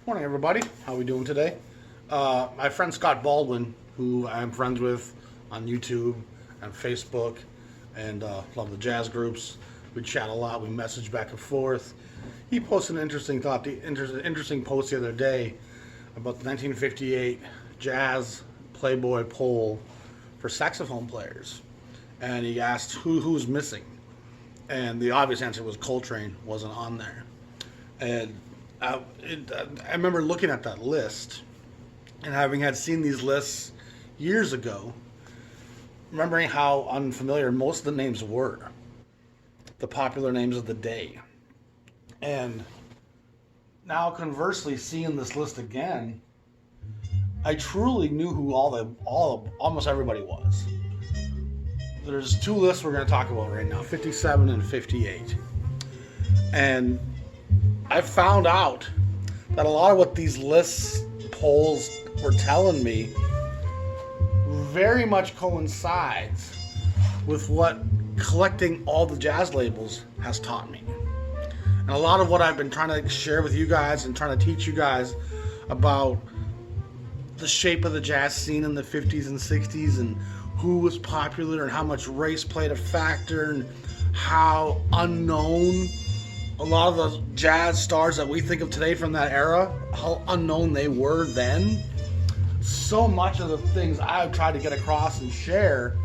Morning, everybody. How we doing today? My friend Scott Baldwin, who I'm friends with on YouTube and Facebook, and love the jazz groups. We chat a lot. We message back and forth. He posted an interesting post the other day about the 1958 Jazz Playboy poll for saxophone players, and he asked who's missing, and the obvious answer was Coltrane wasn't on there, and I remember looking at that list and having had seen these lists years ago, remembering how unfamiliar most of the names were, the popular names of the day. And now conversely, seeing this list again, I truly knew who almost everybody was. There's two lists we're going to talk about right now, 57 and 58. And I found out that a lot of what these lists polls were telling me very much coincides with what collecting all the jazz labels has taught me. And a lot of what I've been trying to share with you guys and trying to teach you guys about the shape of the jazz scene in the 50s and 60s and who was popular and how much race played a factor and how unknown a lot of the jazz stars that we think of today from that era, how unknown they were then. So much of the things I've tried to get across and share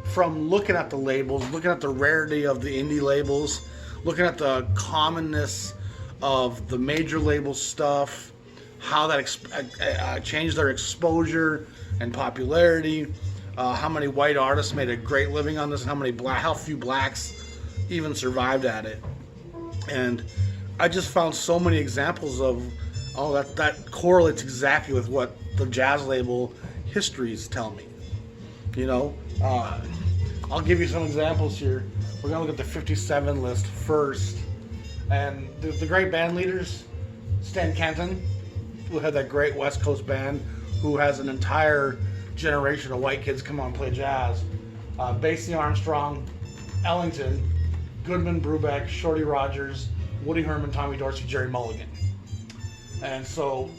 from looking at the labels, looking at the rarity of the indie labels, looking at the commonness of the major label stuff, how that changed their exposure and popularity, how many white artists made a great living on this, and how few blacks even survived at it. And I just found so many examples of, that correlates exactly with what the jazz label histories tell me. I'll give you some examples here. We're going to look at the 57 list first. And the great band leaders, Stan Kenton, who had that great West Coast band, who has an entire generation of white kids come on and play jazz. Basie Armstrong, Ellington, Goodman, Brubeck, Shorty Rogers, Woody Herman, Tommy Dorsey, Jerry Mulligan. And so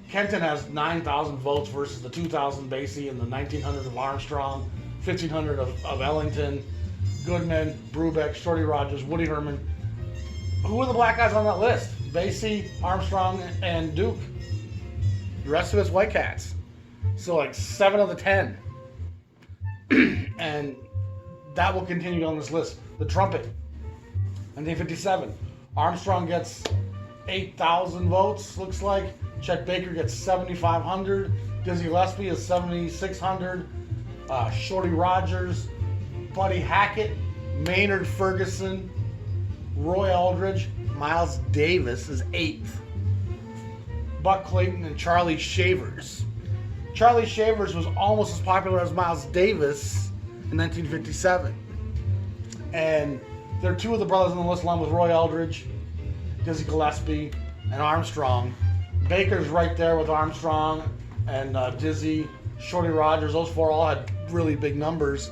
Kenton has 9,000 votes versus the 2,000 Basie and the 1,900 of Armstrong, 1,500 of Ellington, Goodman, Brubeck, Shorty Rogers, Woody Herman. Who are the black guys on that list? Basie, Armstrong, and Duke. The rest of it's white cats. So like 7 of the 10. And that will continue on this list. The Trumpet, 1957. Armstrong gets 8,000 votes, looks like. Chet Baker gets 7,500. Dizzy Gillespie is 7,600. Shorty Rogers, Buddy Hackett, Maynard Ferguson, Roy Aldridge, Miles Davis is 8th. Buck Clayton and Charlie Shavers. Charlie Shavers was almost as popular as Miles Davis in 1957. And there are two of the brothers on the list along with Roy Eldridge, Dizzy Gillespie, and Armstrong. Baker's right there with Armstrong and Dizzy, Shorty Rogers. Those four all had really big numbers.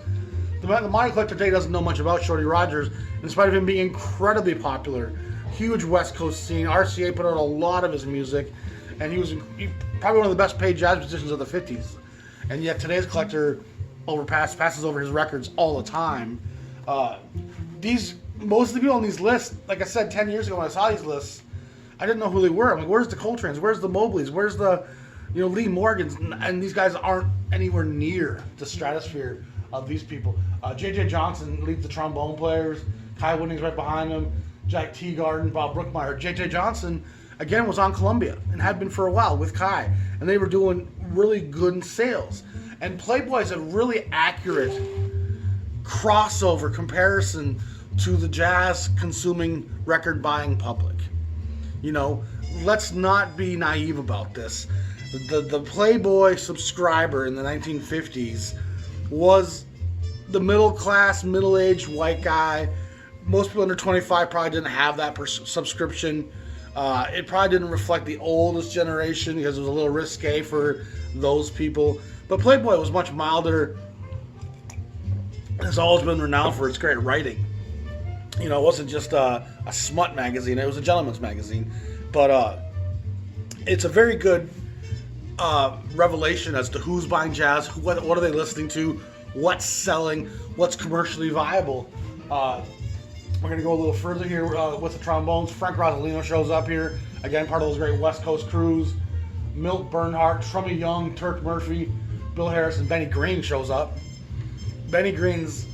The modern collector today doesn't know much about Shorty Rogers, in spite of him being incredibly popular. Huge West Coast scene. RCA put out a lot of his music, and he was probably one of the best paid jazz musicians of the 50s. And yet today's collector passes over his records all the time. Most of the people on these lists, like I said 10 years ago when I saw these lists, I didn't know who they were. I'm like, where's the Coltranes? Where's the Mobleys? Where's the Lee Morgans? And these guys aren't anywhere near the stratosphere of these people. J.J. Johnson leads the trombone players. Kai Whitting's right behind him. Jack Teagarden, Bob Brookmeyer. J.J. Johnson, again, was on Columbia and had been for a while with Kai. And they were doing really good in sales. And Playboy is a really accurate crossover comparison to the jazz consuming record buying public. Let's not be naive about this. The Playboy subscriber in the 1950s was the middle class, middle-aged white guy. Most people under 25 probably didn't have that subscription. It probably didn't reflect the oldest generation because it was a little risque for those people. But Playboy was much milder. It's always been renowned for its great writing. It wasn't just a smut magazine. It was a gentleman's magazine. But it's a very good revelation as to who's buying jazz, what are they listening to, what's selling, what's commercially viable. We're going to go a little further here with the trombones. Frank Rosalino shows up here. Again, part of those great West Coast crews. Milt Bernhardt, Trummy Young, Turk Murphy, Bill Harris, and Benny Green shows up. Benny Green's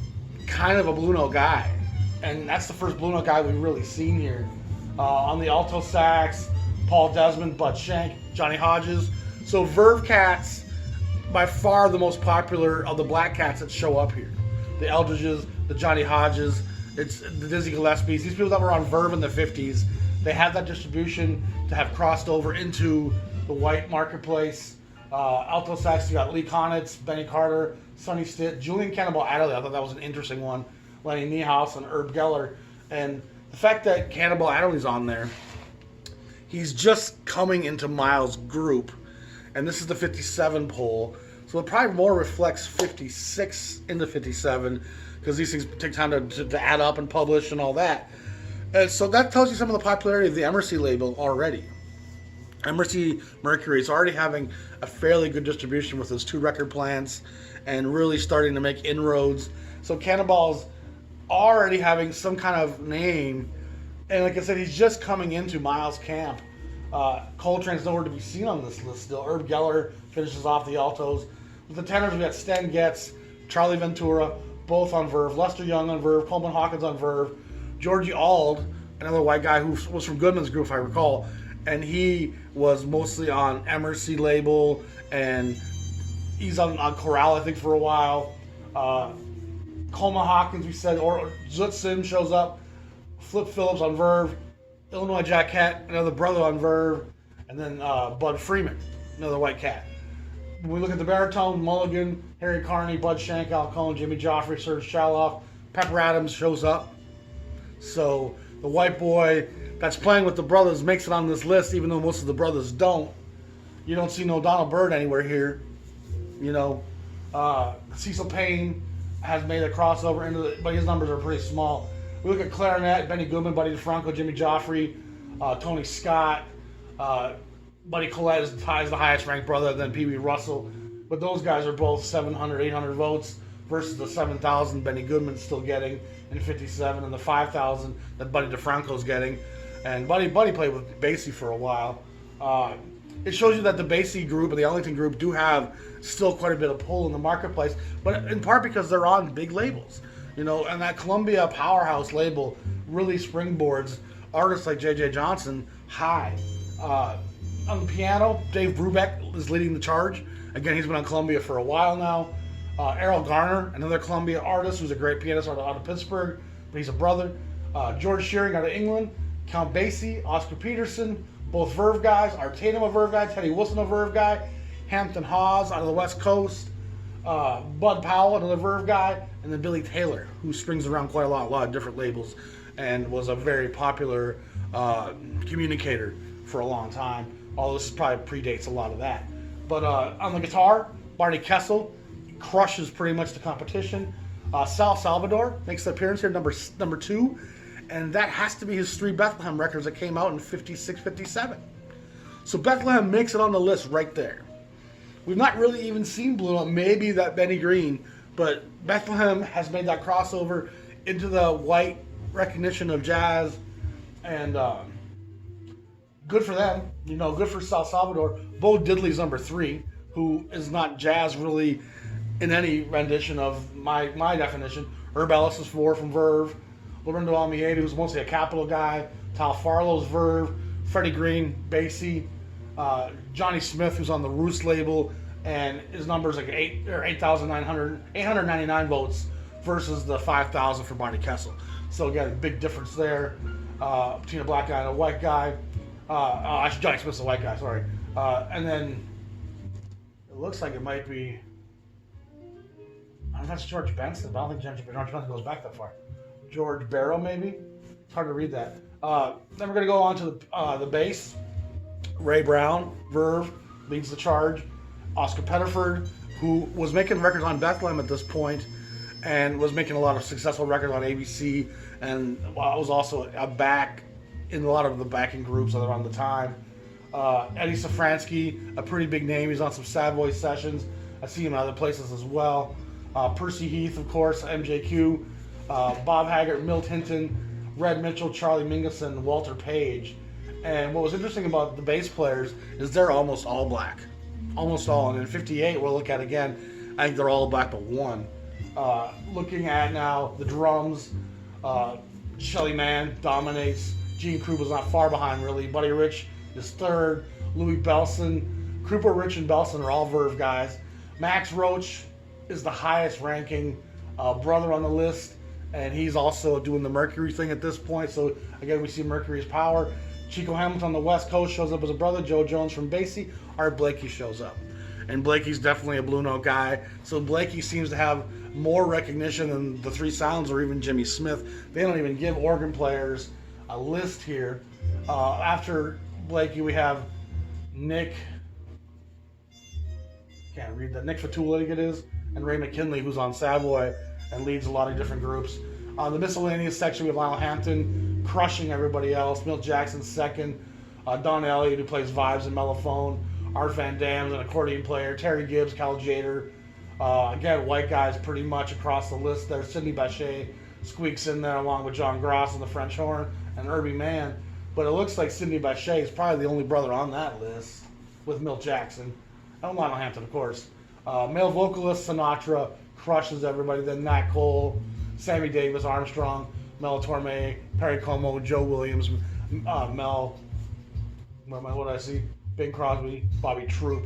kind of a blue note guy, and that's the first blue note guy we've really seen here. On the alto sax, Paul Desmond, Bud Shank, Johnny Hodges. So Verve cats, by far the most popular of the black cats that show up here. The Eldridges, the Johnny Hodges, it's the Dizzy Gillespies. These people that were on Verve in the 50s, they had that distribution to have crossed over into the white marketplace. Alto sax, you got Lee Konitz, Benny Carter, Sonny Stitt, Julian Cannonball Adderley. I thought that was an interesting one. Lenny Niehaus and Herb Geller. And the fact that Cannonball Adderley's on there, he's just coming into Miles' group. And this is the 57 poll. So it probably more reflects 56 into 57, because these things take time to add up and publish and all that. And so that tells you some of the popularity of the Emercy label already. Emercy Mercury is already having a fairly good distribution with those 2 record plants and really starting to make inroads. So Cannonball's already having some kind of name. And like I said, he's just coming into Miles' camp. Coltrane's nowhere to be seen on this list still. Herb Geller finishes off the altos. With the tenors, we got Stan Getz, Charlie Ventura, both on Verve. Lester Young on Verve. Coleman Hawkins on Verve. Georgie Auld, another white guy who was from Goodman's group, if I recall. And he was mostly on Emercy label, and he's on Chorale, I think, for a while. Coleman Hawkins, we said, or Zoot Sims shows up. Flip Phillips on Verve. Illinois Jackette, another brother on Verve. And then Bud Freeman, another white cat. When we look at the baritone, Mulligan, Harry Carney, Bud Shank, Al Cohn, Jimmy Joffrey, Serge Chaloff. Pepper Adams shows up. So the white boy that's playing with the brothers makes it on this list, even though most of the brothers don't. You don't see no Donald Byrd anywhere here. You know, Cecil Payne has made a crossover into the, but his numbers are pretty small. We look at clarinet, Benny Goodman, Buddy DeFranco, Jimmy Joffrey, Tony Scott, Buddy Collette is the highest ranked brother, then Pee Wee Russell. But those guys are both 700, 800 votes versus the 7,000 Benny Goodman's still getting in 57 and the 5,000 that Buddy DeFranco's getting. And Buddy played with Basie for a while. It shows you that the Basie group and the Ellington group do have still quite a bit of pull in the marketplace, but in part because they're on big labels. You know, and that Columbia Powerhouse label really springboards artists like J.J. Johnson high. On the piano, Dave Brubeck is leading the charge. Again, he's been on Columbia for a while now. Errol Garner, another Columbia artist who's a great pianist out of Pittsburgh, but he's a brother. George Shearing out of England. Count Basie, Oscar Peterson, both Verve guys. Art Tatum, a Verve guy. Teddy Wilson, a Verve guy. Hampton Hawes out of the West Coast. Bud Powell, another Verve guy. And then Billy Taylor, who springs around quite a lot of different labels and was a very popular communicator for a long time. All this probably predates a lot of that. But on the guitar, Barney Kessel crushes pretty much the competition. Sal Salvador makes the appearance here, number 2. And that has to be his 3 Bethlehem records that came out in 56, 57. So Bethlehem makes it on the list right there. We've not really even seen Blue Note, maybe that Benny Green, but Bethlehem has made that crossover into the white recognition of jazz, and good for them. You know, good for Sal Salvador. Bo Diddley's number 3, who is not jazz really in any rendition of my definition. Herb Ellis is 4 from Verve. Lorenzo Almeida, who's mostly a Capitol guy. Tal Farlow's Verve. Freddie Green, Basie. Johnny Smith, who's on the Roost label, and his numbers like 899 votes versus the 5,000 for Barney Kessel. So again, a big difference there between a black guy and a white guy. Actually, Johnny Smith's a white guy, sorry. And then it looks like it might be, I don't know if that's George Benson, but I don't think George Benson goes back that far. George Barrow, maybe? It's hard to read that. Then we're going to go on to the bass. Ray Brown, Verve, leads the charge. Oscar Pettiford, who was making records on Bethlehem at this point and was making a lot of successful records on ABC, and was also back in a lot of the backing groups that are on the time. Eddie Safransky, a pretty big name. He's on some Sad Boy sessions. I see him in other places as well. Percy Heath, of course, MJQ. Bob Haggart, Milt Hinton, Red Mitchell, Charlie Mingus, and Walter Page. And what was interesting about the bass players is they're almost all black. Almost all. And in 58, we'll look at again, I think they're all black but one. Looking at now the drums, Shelly Manne dominates. Gene Krupa's not far behind, really. Buddy Rich is third. Louis Belson. Krupa, Rich, and Belson are all Verve guys. Max Roach is the highest ranking brother on the list, and he's also doing the Mercury thing at this point. So again, we see Mercury's power. Chico Hamilton on the West Coast shows up as a brother. Joe Jones from Basie. Art Blakey shows up. And Blakey's definitely a Blue Note guy. So Blakey seems to have more recognition than the Three Sounds or even Jimmy Smith. They don't even give organ players a list here. After Blakey, we have Nick, can't read that, Nick Fatul, I think it is, and Ray McKinley, who's on Savoy and leads a lot of different groups. The miscellaneous section, we have Lionel Hampton crushing everybody else. Milt Jackson second. Don Elliott, who plays vibes and mellophone. Art Van Dam's an accordion player. Terry Gibbs, Cal Jader. Again, white guys pretty much across the list there. Sidney Bechet squeaks in there along with John Gross on the French horn and Irby Mann. But it looks like Sidney Bechet is probably the only brother on that list with Milt Jackson. And Lionel Hampton, of course. Male vocalist Sinatra crushes everybody. Then Nat Cole, Sammy Davis, Armstrong, Mel Torme, Perry Como, Joe Williams, Mel, what did I see? Bing Crosby, Bobby Troop.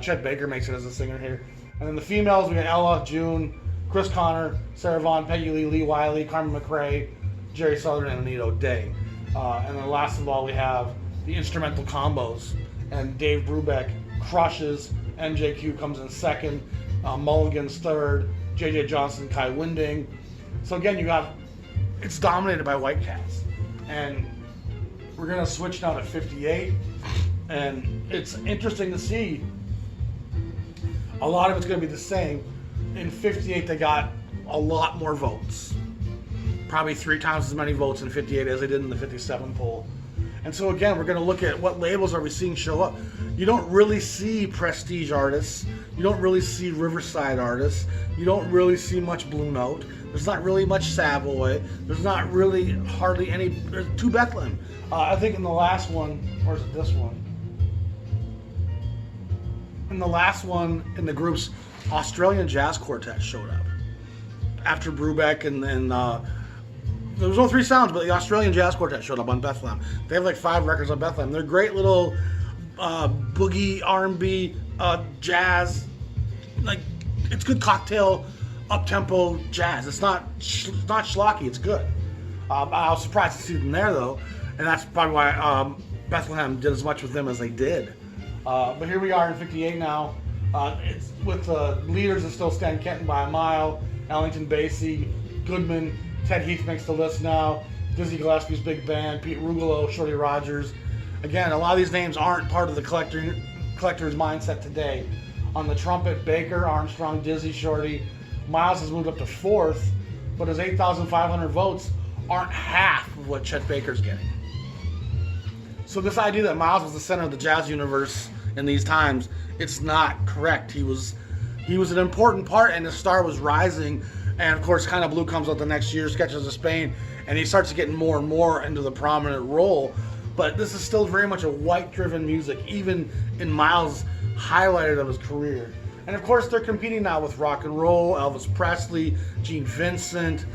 Chet Baker makes it as a singer here. And then the females, we got Ella, June, Chris Connor, Sarah Vaughan, Peggy Lee, Lee Wiley, Carmen McRae, Jerry Southern, and Anita O'Day. And then last of all, we have the instrumental combos. And Dave Brubeck crushes. MJQ comes in second. Mulligan's third. JJ Johnson, Kai Winding. So again, it's dominated by white cats. And we're going to switch now to 58. And it's interesting to see. A lot of it's going to be the same. In 58, they got a lot more votes. Probably 3 times as many votes in 58 as they did in the 57 poll. And so again, we're going to look at what labels are we seeing show up. You don't really see prestige artists. You don't really see Riverside artists. You don't really see much Blue Note. There's not really much Savoy. There's not really hardly any. There's 2 Bethlehem. I think in the last one, or is it this one? In the last one, in the group's Australian Jazz Quartet showed up. After Brubeck and there was no 3 Sounds, but the Australian Jazz Quartet showed up on Bethlehem. They have like 5 records on Bethlehem. They're great little boogie, R&B, jazz. Like, it's good cocktail, up-tempo jazz. It's not schlocky. It's good. I was surprised to see them there, though. And that's probably why Bethlehem did as much with them as they did. But here we are in 58 now. It's with the leaders that still stand Kenton by a mile. Ellington Basie, Goodman, Ted Heath makes the list now. Dizzy Gillespie's big band, Pete Rugolo, Shorty Rogers. Again, a lot of these names aren't part of the collector's mindset today. On the trumpet, Baker, Armstrong, Dizzy, Shorty. Miles has moved up to 4th, but his 8,500 votes aren't half of what Chet Baker's getting. So this idea that Miles was the center of the jazz universe in these times, it's not correct. He was an important part, and his star was rising. And of course, Kind of Blue comes out the next year, Sketches of Spain, and he starts getting more and more into the prominent role. But this is still very much a white-driven music, even in Miles' highlighted of his career. And of course, they're competing now with rock and roll, Elvis Presley, Gene Vincent,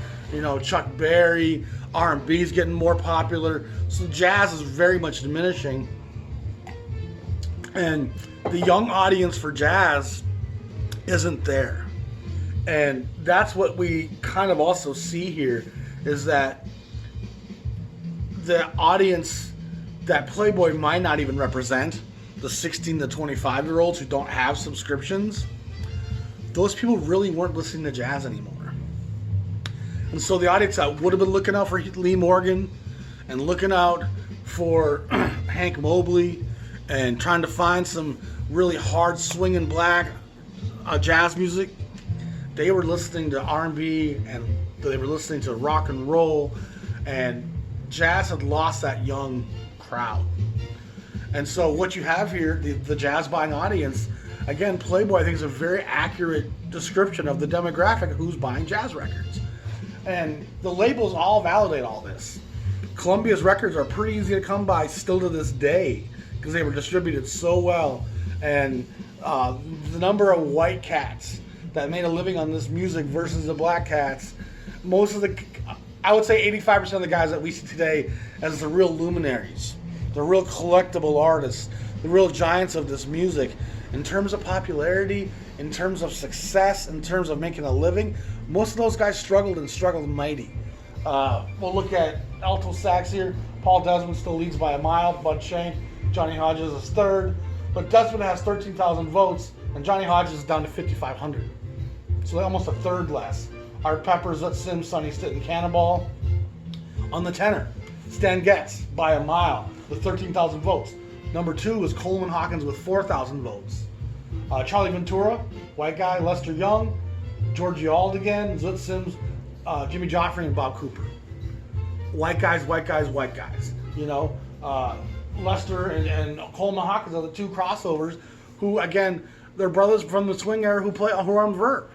Chuck Berry. R&B is getting more popular, so jazz is very much diminishing. And the young audience for jazz isn't there. And that's what we kind of also see here, is that the audience that Playboy might not even represent, the 16 to 25-year-olds who don't have subscriptions, those people really weren't listening to jazz anymore. And so the audience that would have been looking out for Lee Morgan and looking out for Hank Mobley and trying to find some really hard swinging black jazz music, they were listening to R&B and they were listening to rock and roll, and jazz had lost that young crowd. And so what you have here, the jazz buying audience, again, Playboy I think is a very accurate description of the demographic of who's buying jazz records. And the labels all validate all this. Columbia's records are pretty easy to come by still to this day because they were distributed so well. And the number of white cats that made a living on this music versus the black cats, I would say 85% of the guys that we see today as the real luminaries, the real collectible artists, the real giants of this music. In terms of popularity, in terms of success, in terms of making a living, most of those guys struggled and struggled mighty. We'll look at alto sax here. Paul Desmond still leads by a mile. Bud Shank, Johnny Hodges is third. But Desmond has 13,000 votes, and Johnny Hodges is down to 5,500. So almost a third less. Art Peppers, Let's Sim, Sonny Stitt, Cannonball. On the tenor, Stan Getz by a mile with 13,000 votes. Number 2 is Coleman Hawkins with 4,000 votes. Charlie Ventura, white guy, Lester Young, Georgie Aldigan, Zut Sims, Jimmy Joffrey, and Bob Cooper. White guys, white guys, white guys. You know, Lester and Coleman Hawkins are the two crossovers who, again, they're brothers from the swing era who are on Verve.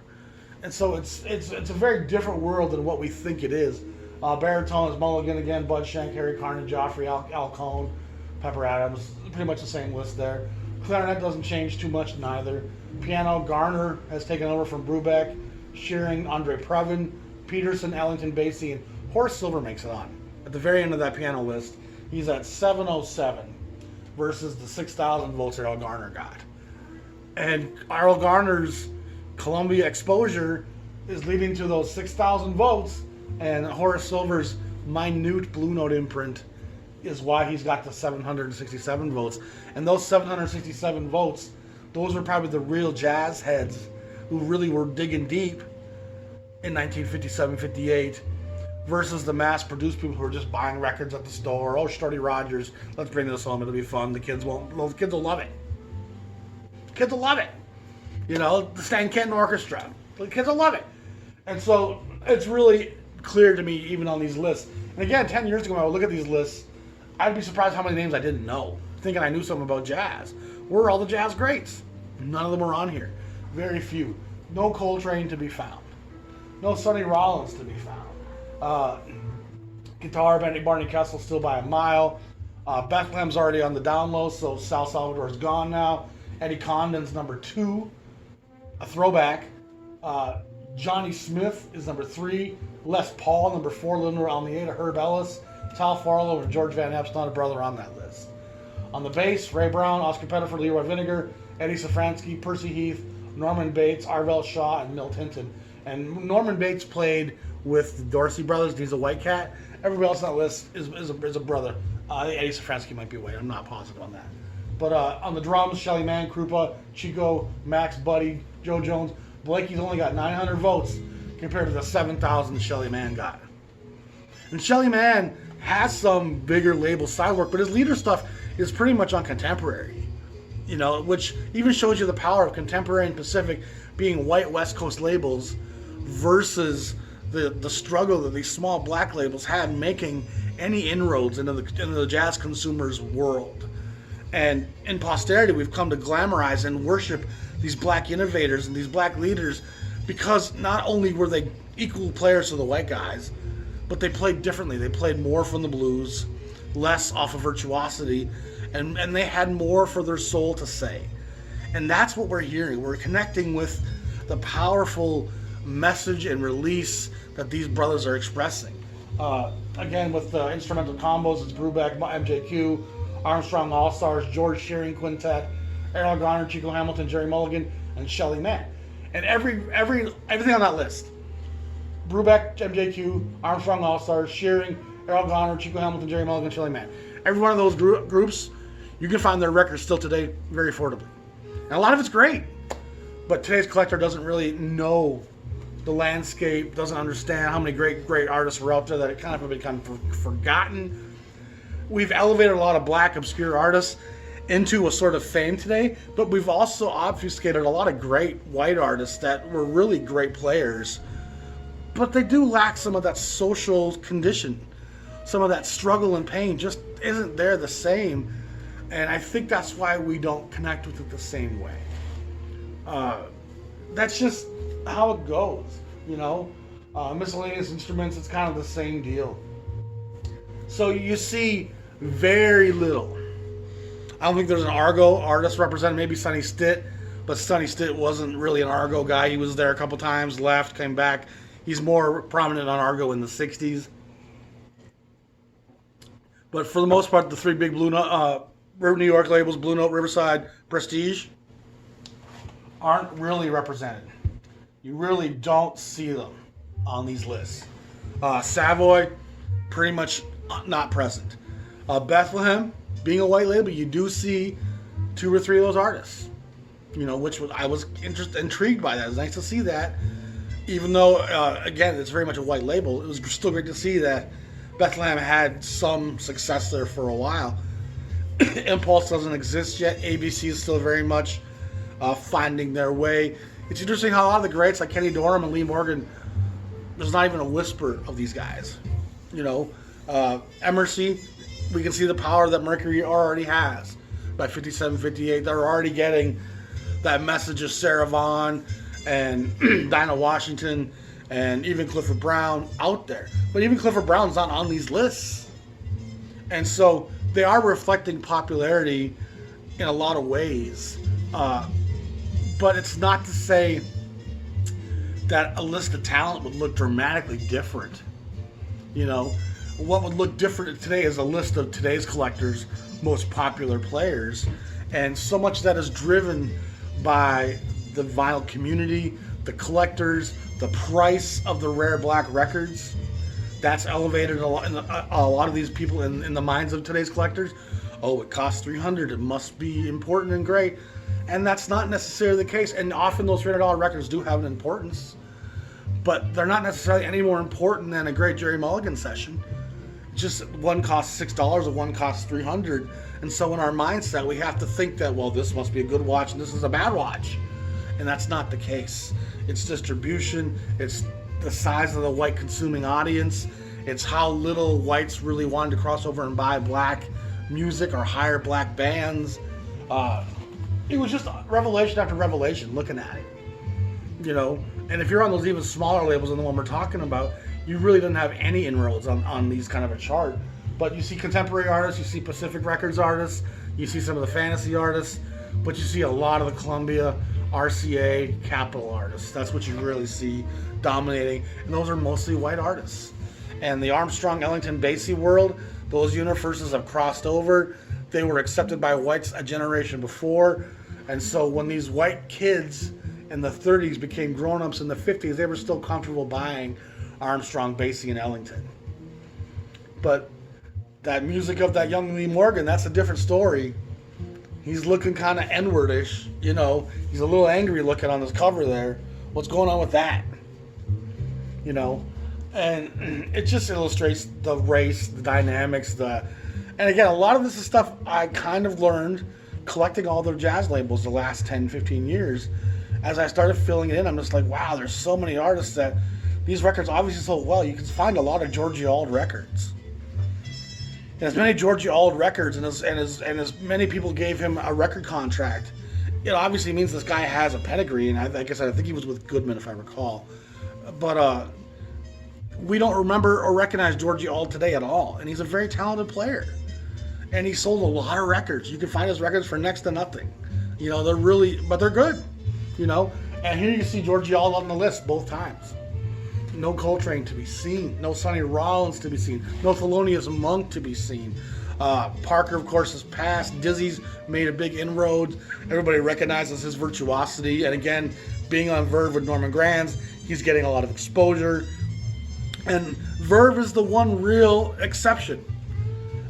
And so it's a very different world than what we think it is. Baritone is Mulligan again, Bud Shank, Harry Carney, Joffrey, Al Cohn, Pepper Adams, pretty much the same list there. Clarinet doesn't change too much neither. Piano, Garner has taken over from Brubeck, Shearing, Andre Previn, Peterson, Ellington, Basie, and Horace Silver makes it on. At the very end of that piano list, he's at 707 versus the 6,000 votes Errol Garner got. And Errol Garner's Columbia exposure is leading to those 6,000 votes, and Horace Silver's minute Blue Note imprint is why he's got the 767 votes. And those 767 votes, those were probably the real jazz heads who really were digging deep in 1957, 58 versus the mass-produced people who are just buying records at the store. Oh, Shorty Rogers, let's bring this home, it'll be fun. The kids will love it. Kids will love it. You know, the Stan Kenton Orchestra. The kids will love it. And so it's really clear to me, even on these lists. And again, 10 years ago, when I would look at these lists, I'd be surprised how many names I didn't know, thinking I knew something about jazz. Where are all the jazz greats? None of them are on here. Very few. No Coltrane to be found. No Sonny Rollins to be found. Guitar, Barney Kessel still by a mile. Bethlehem's already on the down low, so Sal Salvador's gone now. Eddie Condon's number 2, a throwback. Johnny Smith is number 3. Les Paul, number 4. Linda Almeida, Herb Ellis, Tal Farlow, and George Van Epps, not a brother on that list. On the bass, Ray Brown, Oscar Pettiford, Leroy Vinegar, Eddie Safransky, Percy Heath, Norman Bates, Arvell Shaw, and Milt Hinton. And Norman Bates played with the Dorsey brothers. He's a white cat. Everybody else on that list is a brother. Eddie Safransky might be white. I'm not positive on that. But on the drums, Shelly Mann, Krupa, Chico, Max, Buddy, Joe Jones. Blakey's only got 900 votes compared to the 7,000 Shelly Mann got. And Shelly Mann has some bigger label side work, but his leader stuff is pretty much on contemporary. You know, which even shows you the power of contemporary and Pacific being white West Coast labels versus the struggle that these small black labels had making any inroads into the jazz consumer's world. And in posterity, we've come to glamorize and worship these black innovators and these black leaders because not only were they equal players to the white guys, but they played differently. They played more from the blues, less off of virtuosity, and they had more for their soul to say. And that's what we're hearing. We're connecting with the powerful message and release that these brothers are expressing. Again, with the instrumental combos, it's Brubeck, MJQ, Armstrong All-Stars, George Shearing Quintet, Errol Garner, Chico Hamilton, Jerry Mulligan, and Shelly Mann. And everything on that list, Brubeck, MJQ, Armstrong All-Stars, Shearing, Errol Garner, Chico Hamilton, Jerry Mulligan, Shelly Mann. Every one of those groups, you can find their records still today very affordably. And a lot of it's great, but today's collector doesn't really know the landscape, doesn't understand how many great artists were out there that it kind of have become forgotten. We've elevated a lot of black obscure artists into a sort of fame today, but we've also obfuscated a lot of great white artists that were really great players, but they do lack some of that social condition. Some of that struggle and pain just isn't there the same And I think that's why we don't connect with it the same way. That's just how it goes, you know. Miscellaneous instruments, it's kind of the same deal. So you see very little. I don't think there's an Argo artist represented, maybe Sonny Stitt, but Sonny Stitt wasn't really an Argo guy. He was there a couple times, left, came back. He's more prominent on Argo in the 60s. But for the most part, the three big Blue Note, New York labels, Blue Note, Riverside, Prestige, aren't really represented. You really don't see them on these lists. Savoy, pretty much not present. Bethlehem, being a white label, you do see 2 or 3 of those artists. You know, which I was intrigued by that. It was nice to see that. Even though, again, it's very much a white label, it was still great to see that Bethlehem had some success there for a while. Impulse doesn't exist yet. ABC is still very much finding their way. It's interesting how a lot of the greats like Kenny Dorham and Lee Morgan, there's not even a whisper of these guys. You know, Emercy, we can see the power that Mercury already has. By 57, 58, they're already getting that message of Sarah Vaughan and Dinah Washington and even Clifford Brown out there. But even Clifford Brown's not on these lists. And so they are reflecting popularity in a lot of ways. But it's not to say that a list of talent would look dramatically different. You know, what would look different today is a list of today's collectors' most popular players. And so much of that is driven by the vinyl community, the collectors, the price of the rare black records. That's elevated a lot of these people in the minds of today's collectors. Oh, it costs $300. It must be important and great. And that's not necessarily the case. And often those $300 records do have an importance. But they're not necessarily any more important than a great Jerry Mulligan session. Just one costs $6 and one costs $300. And so in our mindset, we have to think that, well, this must be a good watch and this is a bad watch. And that's not the case. It's distribution. It's the size of the white consuming audience. It's how little whites really wanted to cross over and buy black music or hire black bands. It was just revelation after revelation looking at it. You know, and if you're on those even smaller labels than the one we're talking about, you really didn't have any inroads on these kind of a chart. But you see contemporary artists, you see Pacific Records artists, you see some of the fantasy artists, but you see a lot of the Columbia, RCA, Capitol artists. That's what you really see dominating. And those are mostly white artists. And the Armstrong, Ellington, Basie world, those universes have crossed over. They were accepted by whites a generation before. And so when these white kids in the 30s became grown-ups in the 50s, they were still comfortable buying Armstrong, Basie, and Ellington. But that music of that young Lee Morgan, that's a different story. He's looking kind of N-wordish, you know. He's a little angry looking on his cover there. What's going on with that? You know? And it just illustrates the race, the dynamics, and again, a lot of this is stuff I kind of learned collecting all the jazz labels the last 10, 15 years. As I started filling it in, I'm just like, wow, there's so many artists that these records obviously sold well. You can find a lot of Georgie Auld records. And as many Georgie Auld records and as many people gave him a record contract, it obviously means this guy has a pedigree. And I guess I think he was with Goodman, if I recall. But we don't remember or recognize Georgie Auld today at all. And he's a very talented player. And he sold a lot of records. You can find his records for next to nothing. You know, they're good. You know, and here you see Georgie Auld on the list both times. No Coltrane to be seen. No Sonny Rollins to be seen. No Thelonious Monk to be seen. Parker, of course, has passed. Dizzy's made a big inroad. Everybody recognizes his virtuosity. And again, being on Verve with Norman Granz, he's getting a lot of exposure. And Verve is the one real exception.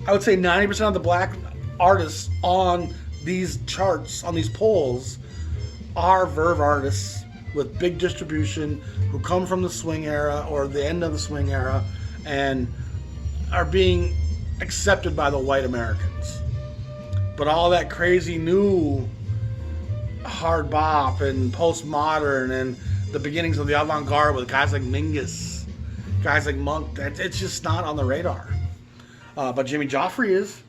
I would say 90% of the black artists on these charts, on these polls, are Verve artists with big distribution who come from the swing era or the end of the swing era and are being accepted by the white Americans. But all that crazy new hard bop and postmodern and the beginnings of the avant-garde with guys like Mingus, guys like Monk, it's just not on the radar. But Jimmy Joffrey is.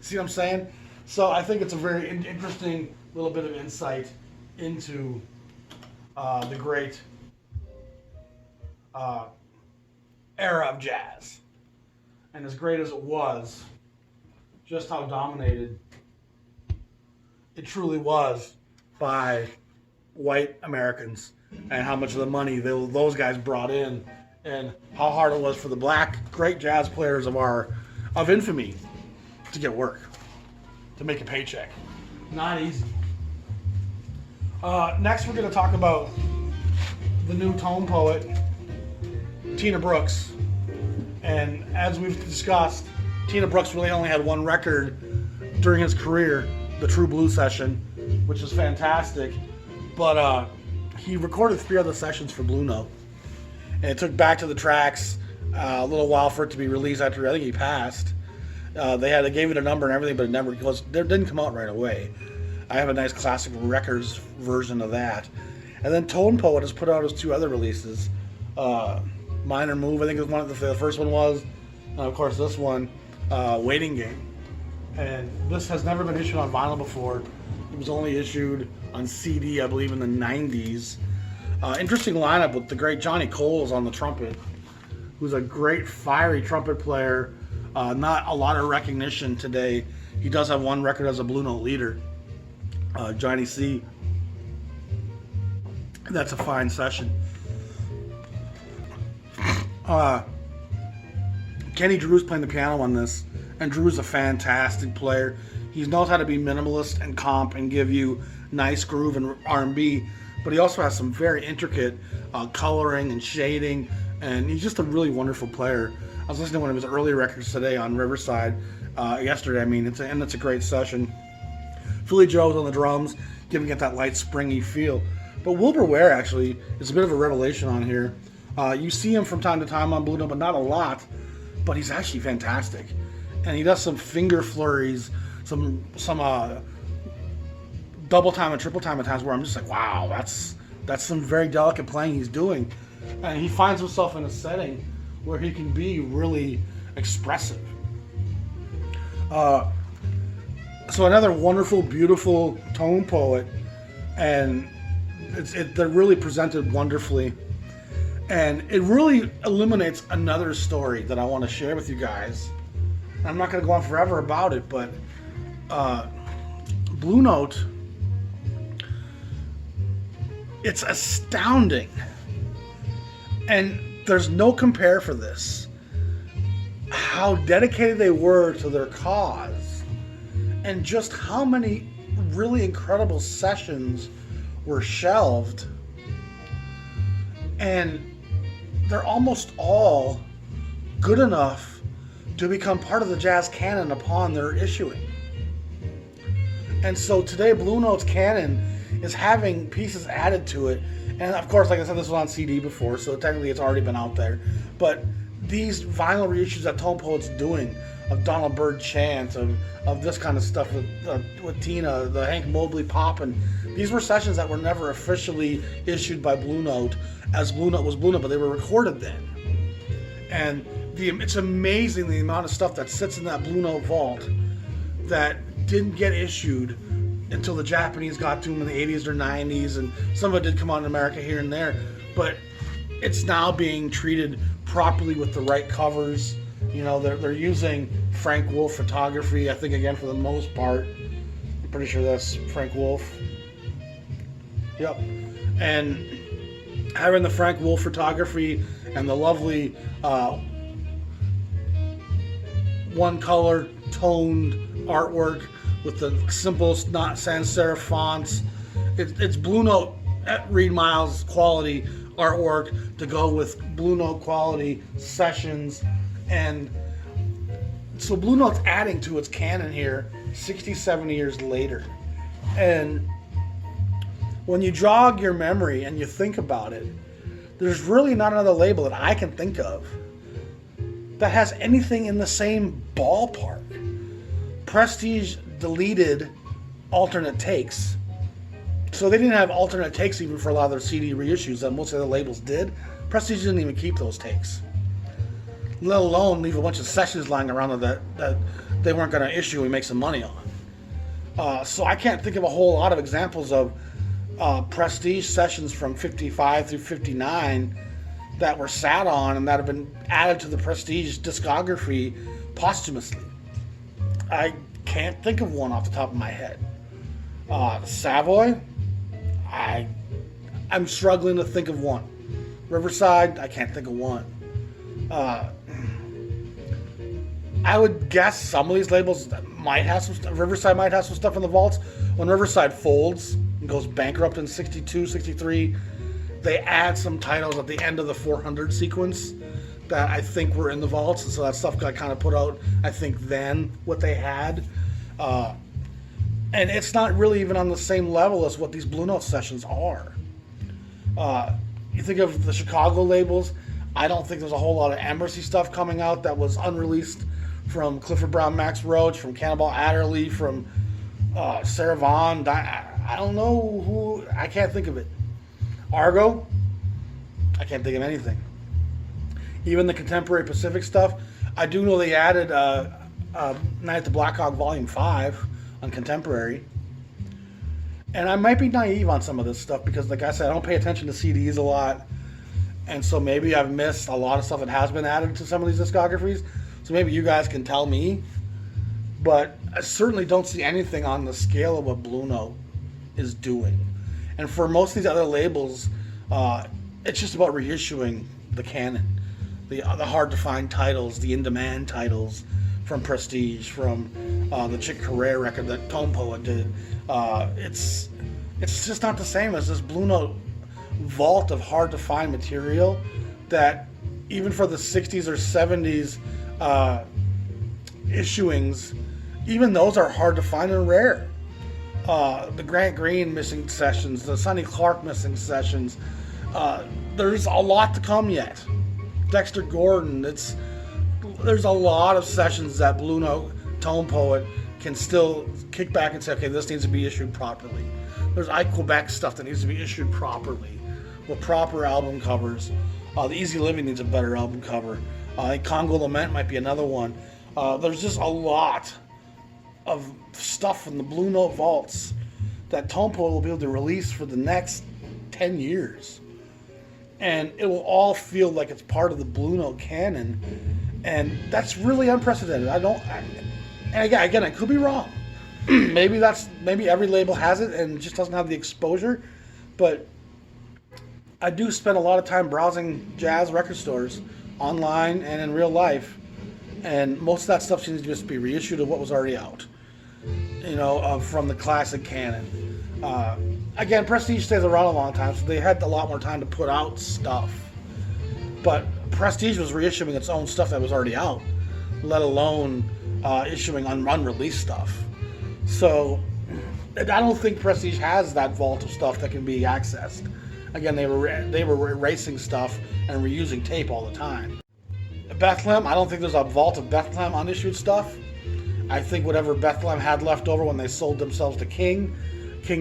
See what I'm saying? So I think it's a very interesting little bit of insight into the great era of jazz. And as great as it was, just how dominated it truly was by white Americans, and how much of the money those guys brought in, and how hard it was for the black great jazz players of infamy to get work, to make a paycheck. Not easy. Next, we're going to talk about the new tone poet, Tina Brooks. And as we've discussed, Tina Brooks really only had one record during his career, the True Blue Session, which is fantastic. But he recorded 3 other sessions for Blue Note. And it took Back to the Tracks a little while for it to be released after I think he passed. They gave it a number and everything, but it didn't come out right away. I have a nice classic records version of that. And then Tone Poet has put out his 2 other releases. Minor Move, I think is one of the first one was. And of course this one, Waiting Game. And this has never been issued on vinyl before. It was only issued on CD, I believe, in the 90s. Interesting lineup with the great Johnny Coles on the trumpet, who's a great fiery trumpet player. Not a lot of recognition today. He does have one record as a Blue Note leader, Johnny C. That's a fine session. Kenny Drew's playing the piano on this, and Drew's a fantastic player. He knows how to be minimalist and comp and give you nice groove and R&B, but he also has some very intricate coloring and shading, and he's just a really wonderful player. I was listening to one of his early records today on Riverside, yesterday. I mean, it's a great session. Philly Joe's on the drums, giving it that light, springy feel. But Wilbur Ware actually is a bit of a revelation on here. You see him from time to time on Blue Note, but not a lot. But he's actually fantastic, and he does some finger flurries, some double time and triple time at times where I'm just like, wow, that's some very delicate playing he's doing, and he finds himself in a setting where he can be really expressive. So another wonderful, beautiful tone poet, and they're really presented wonderfully. And it really illuminates another story that I want to share with you guys. I'm not going to go on forever about it, but Blue Note, it's astounding. And there's no compare for this. How dedicated they were to their cause, and just how many really incredible sessions were shelved. And they're almost all good enough to become part of the jazz canon upon their issuing. And so today Blue Note's canon is having pieces added to it. And of course, like I said, this was on CD before, so technically it's already been out there. But these vinyl reissues that Tone Poet's doing, of Donald Byrd chant, of this kind of stuff with Tina, the Hank Mobley pop, and these were sessions that were never officially issued by Blue Note, as Blue Note was Blue Note, but they were recorded then. And it's amazing the amount of stuff that sits in that Blue Note vault that didn't get issued until the Japanese got to them in the 80s or 90s, and some of it did come out in America here and there, but it's now being treated properly with the right covers. You know, they're using Frank Wolf photography, I think, again, for the most part. I'm pretty sure that's Frank Wolf. Yep. And having the Frank Wolf photography and the lovely one color toned artwork with the simple, not sans serif fonts. It's Blue Note at Reed Miles quality artwork to go with Blue Note quality sessions. And so Blue Note's adding to its canon here 60, 70 years later. And when you jog your memory and you think about it, there's really not another label that I can think of that has anything in the same ballpark. Prestige deleted alternate takes. So they didn't have alternate takes even for a lot of their CD reissues that most of the labels did. Prestige didn't even keep those takes, let alone leave a bunch of sessions lying around that they weren't going to issue and make some money on. So I can't think of a whole lot of examples of prestige sessions from 55 through 59 that were sat on and that have been added to the prestige discography posthumously. I can't think of one off the top of my head. Savoy, I'm struggling to think of one. Riverside, I can't think of one. I would guess some of these labels might have some stuff. Riverside might have some stuff in the vaults. When Riverside folds and goes bankrupt in 62, 63, they add some titles at the end of the 400 sequence that I think were in the vaults, and so that stuff got kind of put out, I think, then what they had. And it's not really even on the same level as what these Blue Note sessions are. You think of the Chicago labels, I don't think there's a whole lot of Embassy stuff coming out that was unreleased from Clifford Brown Max Roach, from Cannonball Adderley, from Sarah Vaughan. I don't know who, I can't think of it. Argo, I can't think of anything. Even the contemporary Pacific stuff, I do know they added Night at the Black Hawk Volume 5 on contemporary. And I might be naive on some of this stuff because, like I said, I don't pay attention to CDs a lot. And so maybe I've missed a lot of stuff that has been added to some of these discographies. So maybe you guys can tell me. But I certainly don't see anything on the scale of what Blue Note is doing. And for most of these other labels, it's just about reissuing the canon. The hard-to-find titles, the in-demand titles from Prestige, from the Chick Corea record that Tone Poet did. It's just not the same as this Blue Note vault of hard-to-find material that even for the 60s or 70s issuings, even those are hard to find and rare. The Grant Green missing sessions, the Sonny Clark missing sessions, there's a lot to come yet. Dexter Gordon, there's a lot of sessions that Blue Note Tone Poet can still kick back and say, okay, this needs to be issued properly. There's Quebec stuff that needs to be issued properly with proper album covers. The Easy Living needs a better album cover. I think Congo Lament might be another one. There's just a lot of stuff from the Blue Note vaults that Tone Poet will be able to release for the next 10 years. And it will all feel like it's part of the Blue Note canon. And that's really unprecedented. And again, I could be wrong. maybe every label has it and just doesn't have the exposure. But I do spend a lot of time browsing jazz record stores online and in real life. And most of that stuff seems to just be reissued of what was already out. From the classic canon. Again, Prestige stays around a long time, so they had a lot more time to put out stuff. But Prestige was reissuing its own stuff that was already out, let alone issuing unreleased stuff. So I don't think Prestige has that vault of stuff that can be accessed. Again, they were erasing stuff and reusing tape all the time. Bethlehem, I don't think there's a vault of Bethlehem unissued stuff. I think whatever Bethlehem had left over when they sold themselves to King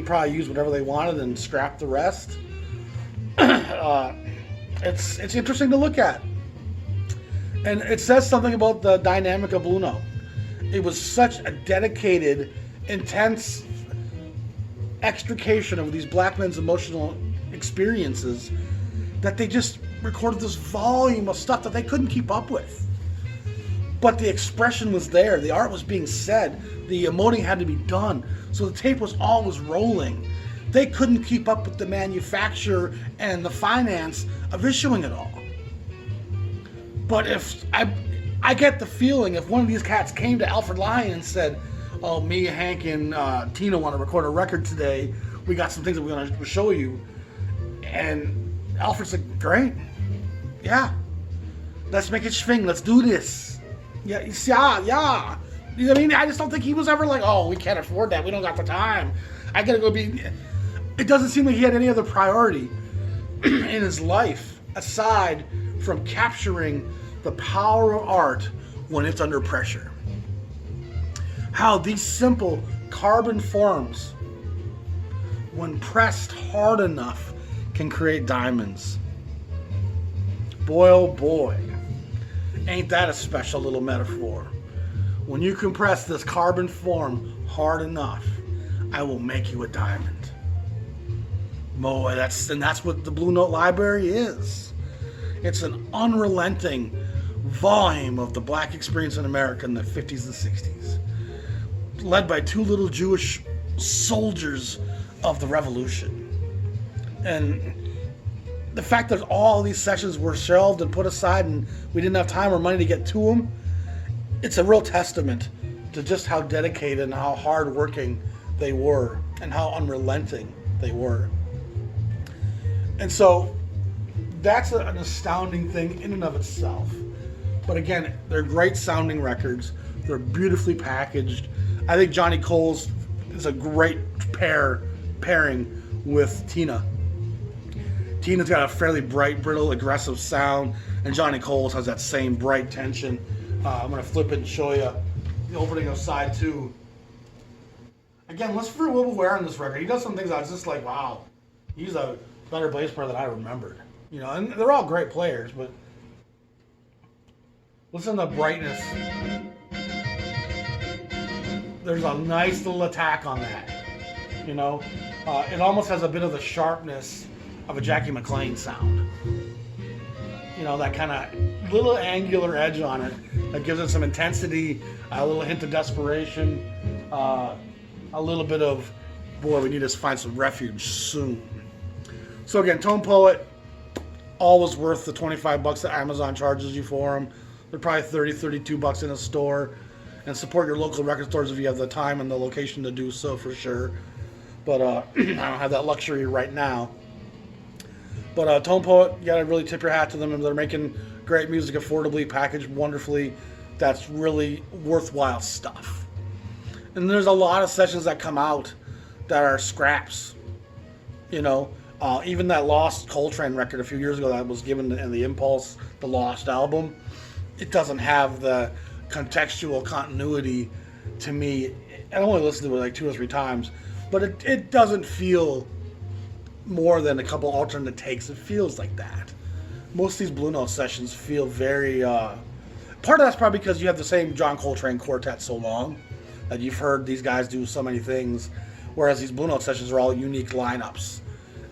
probably used whatever they wanted and scrapped the rest. It's interesting to look at. And it says something about the dynamic of Blue Note. It was such a dedicated, intense extrication of these black men's emotional experiences that they just recorded this volume of stuff that they couldn't keep up with. But the expression was there, the art was being said, the emoting had to be done, so the tape was always rolling. They couldn't keep up with the manufacture and the finance of issuing it all. But if I get the feeling if one of these cats came to Alfred Lyon and said, oh, me, Hank, and Tina want to record a record today, we got some things that we're going to show you, and Alfred said, great, yeah, let's make it swing, let's do this. Yeah. You know what I mean? I just don't think he was ever like, oh, we can't afford that. We don't got the time. I gotta go be. It doesn't seem like he had any other priority in his life aside from capturing the power of art when it's under pressure. How these simple carbon forms, when pressed hard enough, can create diamonds. Boy, oh boy. Ain't that a special little metaphor? When you compress this carbon form hard enough, I will make you a diamond. Boy, that's what the Blue Note Library is. It's an unrelenting volume of the black experience in America in the 50s and 60s, led by two little Jewish soldiers of the Revolution. And the fact that all these sessions were shelved and put aside and we didn't have time or money to get to them, it's a real testament to just how dedicated and how hardworking they were and how unrelenting they were. And so that's an astounding thing in and of itself. But again, they're great sounding records. They're beautifully packaged. I think Johnny Coles is a great pairing with Tina. Tina's got a fairly bright, brittle, aggressive sound, and Johnny Coles has that same bright tension. I'm going to flip it and show you the opening of side 2. Again, listen for Will Ware on this record. He does some things I was just like, wow, he's a better bass player than I remembered. You know, and they're all great players, but listen to the brightness. There's a nice little attack on that. You know, it almost has a bit of the sharpness of a Jackie McLean sound. You know, that kind of little angular edge on it that gives it some intensity, a little hint of desperation, a little bit of, boy, we need to find some refuge soon. So again, Tone Poet, always worth the $25 that Amazon charges you for them. They're probably $32 in a store. And support your local record stores if you have the time and the location to do so, for sure. But I don't have that luxury right now. But Tone Poet, you gotta really tip your hat to them, and they're making great music, affordably packaged, wonderfully. That's really worthwhile stuff. And there's a lot of sessions that come out that are scraps. You know, even that Lost Coltrane record a few years ago that was given in the Impulse, the Lost album, it doesn't have the contextual continuity to me. I only listened to it like 2 or 3 times, but it doesn't feel more than a couple alternate takes. It feels like that. Most of these Blue Note sessions feel very part of that's probably because you have the same John Coltrane quartet so long that you've heard these guys do so many things, whereas these Blue Note sessions are all unique lineups,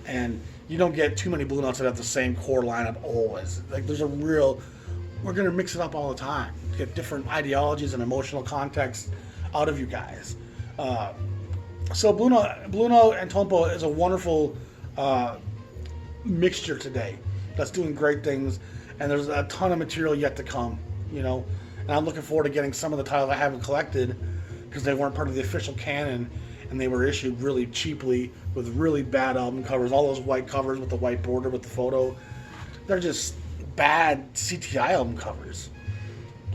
and you don't get too many Blue Notes that have the same core lineup always. Like, there's a real, we're gonna mix it up all the time, get different ideologies and emotional context out of you guys. So Blue Note and Tone Poet is a wonderful mixture today that's doing great things, and there's a ton of material yet to come, you know. And I'm looking forward to getting some of the titles I haven't collected because they weren't part of the official canon, and they were issued really cheaply with really bad album covers. All those white covers with the white border with the photo, they're just bad CTI album covers.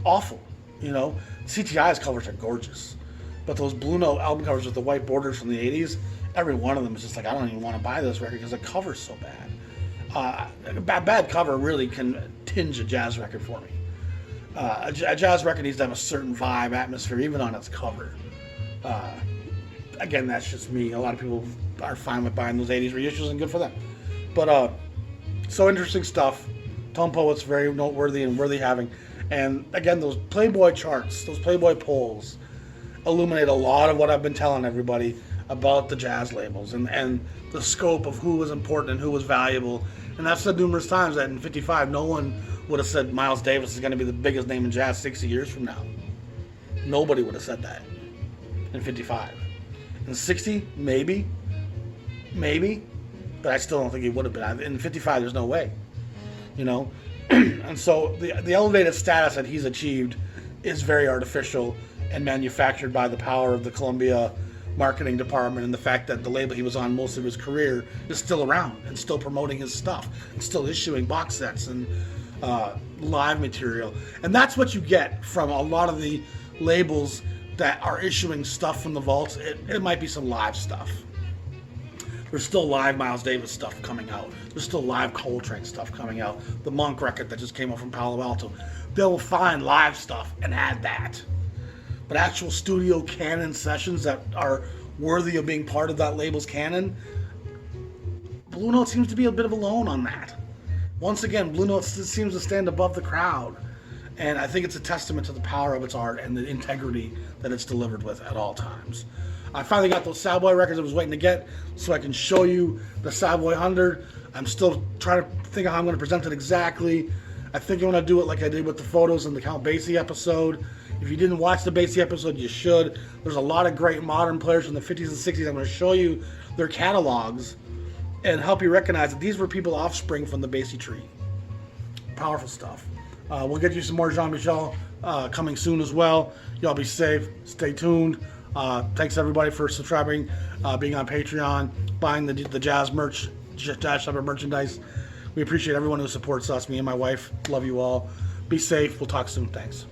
Awful, you know. CTI's covers are gorgeous, but those Blue Note album covers with the white borders from the 80s, every one of them is just like, I don't even want to buy this record because the cover's so bad. A bad cover really can tinge a jazz record for me. A jazz record needs to have a certain vibe, atmosphere, even on its cover. Again, that's just me. A lot of people are fine with buying those 80s reissues, and good for them. But so interesting stuff. Tone Poet's very noteworthy and worthy having. And again, those Playboy charts, those Playboy polls, illuminate a lot of what I've been telling everybody about the jazz labels and the scope of who was important and who was valuable. And I've said numerous times that in 55, no one would have said Miles Davis is going to be the biggest name in jazz 60 years from now. Nobody would have said that in 55. In 60, maybe, but I still don't think he would have been. In 55, there's no way, you know. And so the elevated status that he's achieved is very artificial and manufactured by the power of the Columbia marketing department and the fact that the label he was on most of his career is still around and still promoting his stuff and still issuing box sets and live material. And that's what you get from a lot of the labels that are issuing stuff from the vaults. It might be some live stuff. There's still live Miles Davis stuff coming out. There's still live Coltrane stuff coming out. The Monk record that just came out from Palo Alto. They'll find live stuff and add that. But actual studio canon sessions that are worthy of being part of that label's canon, Blue Note seems to be a bit of alone on that. Once again, Blue Note seems to stand above the crowd And I think it's a testament to the power of its art and the integrity that it's delivered with at all times. I finally got those Savoy records I was waiting to get so I can show you the Savoy 100. I'm still trying to think of how I'm going to present it exactly. I think I'm going to do it like I did with the photos in the Count Basie episode. If you didn't watch the Basie episode, you should. There's a lot of great modern players from the 50s and 60s. I'm going to show you their catalogs and help you recognize that these were people offspring from the Basie tree. Powerful stuff. We'll get you some more Jean-Michel coming soon as well. Y'all be safe. Stay tuned. Thanks everybody for subscribing, being on Patreon, buying the jazz merch, Jazz Shepherd merchandise. We appreciate everyone who supports us. Me and my wife love you all. Be safe. We'll talk soon. Thanks.